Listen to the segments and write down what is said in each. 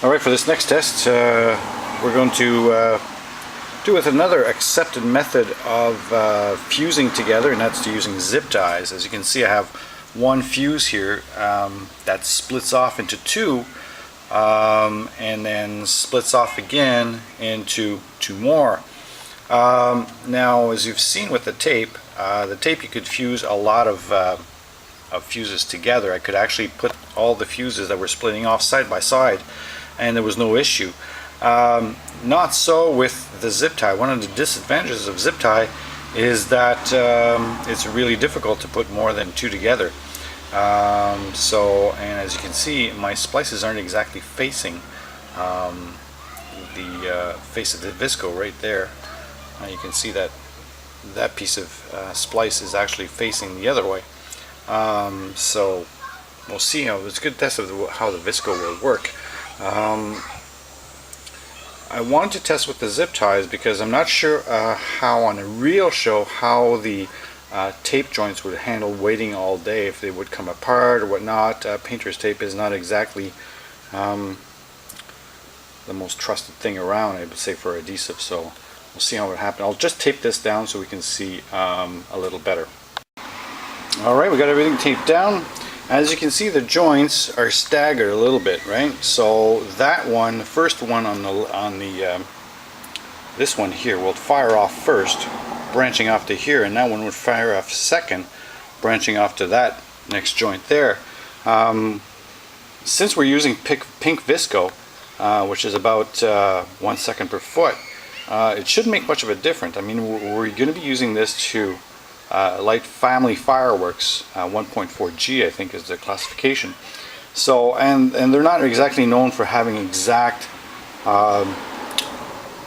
Alright, for this next test we're going to do with another accepted method of fusing together, and that's using zip ties. As you can see, I have one fuse here that splits off into two and then splits off again into two more. Now, as you've seen with the tape you could fuse a lot of fuses together. I could actually put all the fuses that were splitting off side by side and there was no issue. Not so with the zip tie. One of the disadvantages of zip tie is that it's really difficult to put more than two together. And as you can see, my splices aren't exactly facing the face of the Visco right there. You can see that that piece of splice is actually facing the other way. So we'll see how it's a good test of how the Visco will work. I wanted to test with the zip ties because I'm not sure how on a real show how the tape joints would handle waiting all day, if they would come apart or whatnot. Painter's tape is not exactly the most trusted thing around, I would say, for adhesive, so we'll see how it happens. I'll just tape this down so we can see a little better. Alright, we got everything taped down. As you can see, the joints are staggered a little bit, right? So that one, the first one on the this one here will fire off first, branching off to here, and that one would fire off second, branching off to that next joint there. Since we're using pink Visco, which is about 1 second per foot, it shouldn't make much of a difference. I mean, we're going to be using this to light family fireworks. 1.4G I think is the classification. So and they're not exactly known for having exact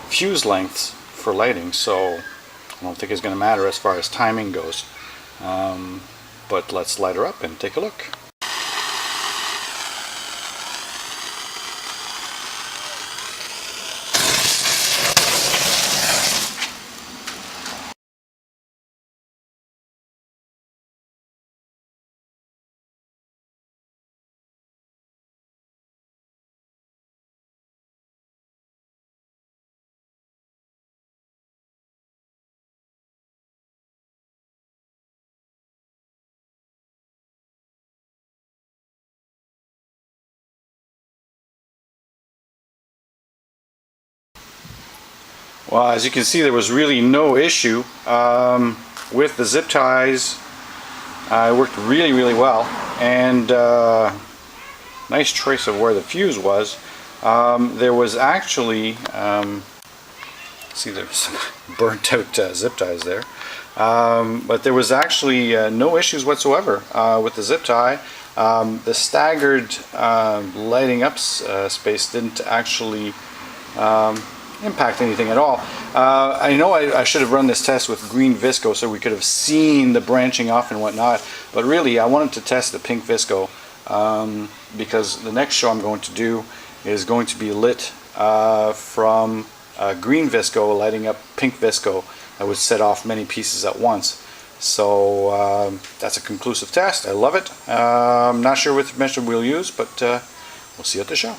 fuse lengths for lighting, so I don't think it's going to matter as far as timing goes. But let's light her up and take a look. Well, as you can see, there was really no issue with the zip ties. It worked really well, and nice choice of where the fuse was. There was actually, see, there's some burnt out zip ties there, but there was actually no issues whatsoever with the zip tie. The staggered lighting up space didn't actually impact anything at all. I know I should have run this test with green Visco so we could have seen the branching off and whatnot, but really I wanted to test the pink Visco because the next show I'm going to do is going to be lit from green Visco lighting up pink Visco that would set off many pieces at once. So that's a conclusive test. I love it. I'm not sure which method we'll use, but we'll see you at the show.